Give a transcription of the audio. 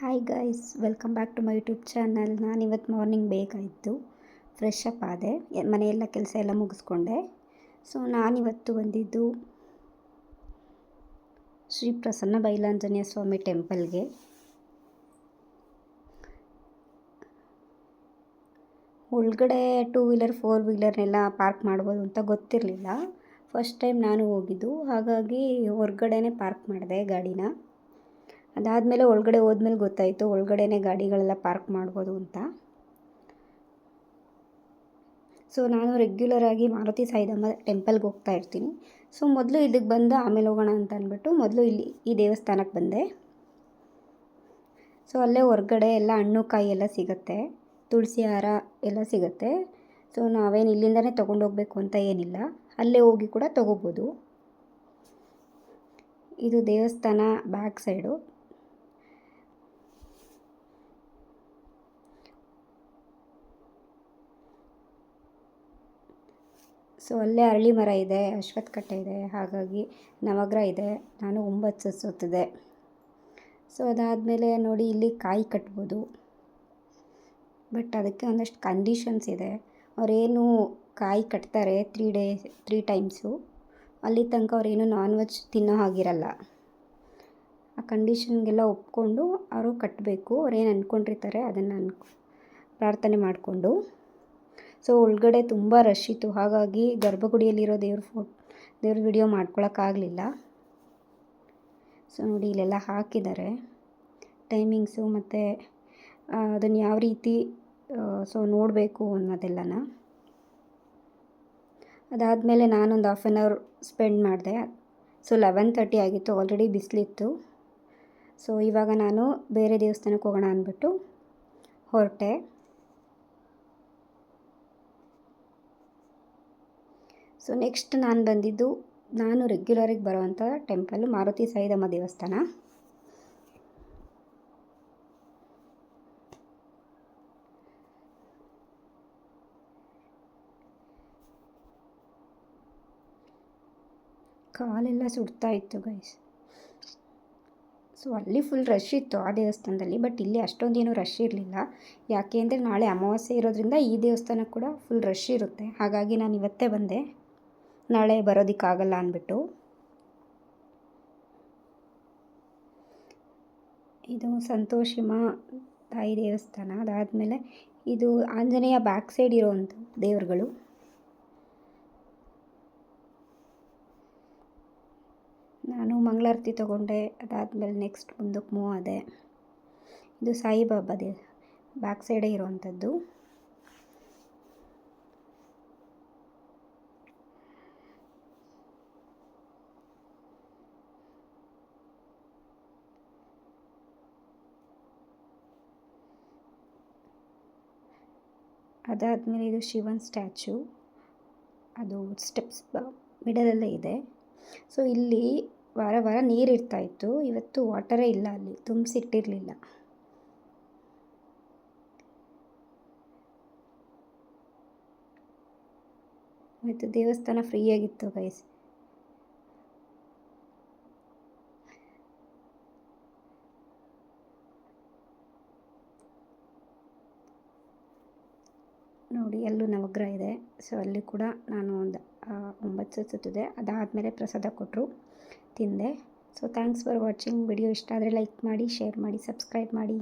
Hi guys, welcome back to my YouTube channel. ನಾನಿವತ್ತು morning ಬೇಕಾಯಿತು, fresh up ಆದೆ, ಮನೆಯೆಲ್ಲ ಕೆಲಸ ಎಲ್ಲ ಮುಗಿಸ್ಕೊಂಡೆ. ಸೊ ನಾನಿವತ್ತು ಬಂದಿದ್ದು ಶ್ರೀ ಪ್ರಸನ್ನ ಬೈಲಾಂಜನೇಯ ಸ್ವಾಮಿ ಟೆಂಪಲ್ಗೆ. ಒಳಗಡೆ 2 ವೀಲರ್ 4 ವೀಲರ್ನೆಲ್ಲ ಪಾರ್ಕ್ ಮಾಡ್ಬೋದು ಅಂತ ಗೊತ್ತಿರಲಿಲ್ಲ. ಫಸ್ಟ್ ಟೈಮ್ ನಾನು ಹೋಗಿದ್ದು, ಹಾಗಾಗಿ ಹೊರ್ಗಡೆನೇ ಪಾರ್ಕ್ ಮಾಡಿದೆ ಗಾಡಿನ. ಅದಾದಮೇಲೆ ಒಳಗಡೆ ಹೋದ್ಮೇಲೆ ಗೊತ್ತಾಯಿತು ಒಳಗಡೆನೇ ಗಾಡಿಗಳೆಲ್ಲ ಪಾರ್ಕ್ ಮಾಡ್ಬೋದು ಅಂತ. ಸೊ ನಾನು ರೆಗ್ಯುಲರಾಗಿ ಮಾರುತಿ ಸಾಯಿಧಮ್ಮ ಟೆಂಪಲ್ಗೆ ಹೋಗ್ತಾ ಇರ್ತೀನಿ. ಸೊ ಮೊದಲು ಇದಕ್ಕೆ ಬಂದು ಆಮೇಲೆ ಹೋಗೋಣ ಅಂತ ಅಂದ್ಬಿಟ್ಟು ಮೊದಲು ಇಲ್ಲಿ ಈ ದೇವಸ್ಥಾನಕ್ಕೆ ಬಂದೆ. ಸೊ ಅಲ್ಲೇ ಹೊರ್ಗಡೆ ಎಲ್ಲ ಹಣ್ಣು ಕಾಯಿ ಎಲ್ಲ ಸಿಗುತ್ತೆ, ತುಳಸಿ ಹಾರ ಎಲ್ಲ ಸಿಗುತ್ತೆ. ಸೊ ನಾವೇನು ಇಲ್ಲಿಂದನೇ ತೊಗೊಂಡೋಗ್ಬೇಕು ಅಂತ ಏನಿಲ್ಲ, ಅಲ್ಲೇ ಹೋಗಿ ಕೂಡ ತೊಗೋಬೋದು. ಇದು ದೇವಸ್ಥಾನ ಬ್ಯಾಕ್ ಸೈಡು. ಸೊ ಅಲ್ಲೇ ಅರಳಿ ಮರ ಇದೆ, ಅಶ್ವತ್ಥಕಟ್ಟೆ ಇದೆ, ಹಾಗಾಗಿ ನವಗ್ರಹ ಇದೆ. ನಾನು 9 ಸುತ್ತಿದೆ. ಸೊ ಅದಾದಮೇಲೆ ನೋಡಿ ಇಲ್ಲಿ ಕಾಯಿ ಕಟ್ಬೋದು, ಬಟ್ ಅದಕ್ಕೆ ಒಂದಷ್ಟು ಕಂಡೀಷನ್ಸ್ ಇದೆ. ಅವರೇನು ಕಾಯಿ ಕಟ್ತಾರೆ 3 ಟೈಮ್ಸು, ಅಲ್ಲಿ ತನಕ ಅವರೇನು ನಾನ್ ವೆಜ್ ತಿನ್ನೋ ಹಾಗಿರಲ್ಲ. ಆ ಕಂಡೀಷನ್ಗೆಲ್ಲ ಒಪ್ಕೊಂಡು ಅವರು ಕಟ್ಟಬೇಕು. ಅವ್ರೇನು ಅಂದ್ಕೊಂಡಿರ್ತಾರೆ ಅದನ್ನು ಪ್ರಾರ್ಥನೆ ಮಾಡಿಕೊಂಡು. ಸೊ ಒಳಗಡೆ ತುಂಬ ರಶ್ ಇತ್ತು, ಹಾಗಾಗಿ ಗರ್ಭಗುಡಿಯಲ್ಲಿರೋ ದೇವ್ರ ವಿಡಿಯೋ ಮಾಡ್ಕೊಳಕ್ಕಾಗಲಿಲ್ಲ. ಸೊ ನೋಡಿ ಇಲ್ಲೆಲ್ಲ ಹಾಕಿದ್ದಾರೆ ಟೈಮಿಂಗ್ಸು ಮತ್ತು ಅದನ್ನು ಯಾವ ರೀತಿ ನೋಡಬೇಕು ಅನ್ನೋದೆಲ್ಲನ. ಅದಾದಮೇಲೆ ನಾನೊಂದು ಹಾಫ್ ಆನ್ ಅವರ್ ಸ್ಪೆಂಡ್ ಮಾಡಿದೆ. ಸೊ 11:30 ಆಗಿತ್ತು, ಆಲ್ರೆಡಿ ಬಿಸಿಲಿತ್ತು. ಸೊ ಇವಾಗ ನಾನು ಬೇರೆ ದೇವಸ್ಥಾನಕ್ಕೆ ಹೋಗೋಣ ಅಂದ್ಬಿಟ್ಟು ಹೊರಟೆ. ಸೊ ನೆಕ್ಸ್ಟ್ ನಾನು ಬಂದಿದ್ದು ನಾನು ರೆಗ್ಯುಲರಿಗೆ ಬರೋವಂಥ ಟೆಂಪಲ್ಲು ಮಾರುತಿ ಸಾಯಿಧಮ್ಮ ದೇವಸ್ಥಾನ. ಕಾಲೆಲ್ಲ ಸುಡ್ತಾ ಇತ್ತು ಗೈಸ್. ಸೊ ಅಲ್ಲಿ ಫುಲ್ ರಶ್ ಇತ್ತು ಆ ದೇವಸ್ಥಾನದಲ್ಲಿ, ಬಟ್ ಇಲ್ಲಿ ಅಷ್ಟೊಂದೇನು ರಶ್ ಇರಲಿಲ್ಲ. ಯಾಕೆ ಅಂದರೆ ನಾಳೆ ಅಮಾವಾಸ್ಯೆ ಇರೋದ್ರಿಂದ ಈ ದೇವಸ್ಥಾನ ಕೂಡ ಫುಲ್ ರಶ್ ಇರುತ್ತೆ. ಹಾಗಾಗಿ ನಾನು ಇವತ್ತೇ ಬಂದೆ, ನಾಳೆ ಬರೋದಕ್ಕಾಗಲ್ಲ ಅಂದ್ಬಿಟ್ಟು. ಇದು ಸಂತೋಷಿಮಾ ತಾಯಿ ದೇವಸ್ಥಾನ. ಅದಾದಮೇಲೆ ಇದು ಆಂಜನೇಯ ಬ್ಯಾಕ್ ಸೈಡ್ ಇರೋವಂಥ ದೇವರುಗಳು. ನಾನು ಮಂಗಳಾರತಿ ತೊಗೊಂಡೆ. ಅದಾದಮೇಲೆ ನೆಕ್ಸ್ಟ್ ಮುಂದಕ್ಕೆ ಮೂವ್ ಆದೆ. ಇದು ಸಾಯಿಬಾಬಾ ಬ್ಯಾಕ್ ಸೈಡೇ ಇರೋವಂಥದ್ದು. ಅದಾದಮೇಲೆ ಇದು ಶಿವನ್ ಸ್ಟ್ಯಾಚು, ಅದು ಸ್ಟೆಪ್ಸ್ ಮಿಡಲಲ್ಲೇ ಇದೆ. ಸೊ ಇಲ್ಲಿ ವಾರ ನೀರು ಇರ್ತಾಯಿತ್ತು, ಇವತ್ತು ವಾಟರೇ ಇಲ್ಲ, ಅಲ್ಲಿ ತುಂಬಿಸಿಟ್ಟಿರಲಿಲ್ಲ. ಮತ್ತು ದೇವಸ್ಥಾನ ಫ್ರೀಯಾಗಿತ್ತು ಗೈಸ್. ನೋಡಿ ಅಲ್ಲೂ ನವಗ್ರಹ ಇದೆ. ಸೊ ಅಲ್ಲಿ ಕೂಡ ನಾನು ಒಂದು 9 ಸುತ್ತಿದೆ. ಅದಾದಮೇಲೆ ಪ್ರಸಾದ ಕೊಟ್ಟರು, ತಿಂದೆ. So thanks for watching. Video ಇಷ್ಟ ಆದರೆ ಲೈಕ್ ಮಾಡಿ, ಶೇರ್ ಮಾಡಿ, ಸಬ್ಸ್ಕ್ರೈಬ್ ಮಾಡಿ.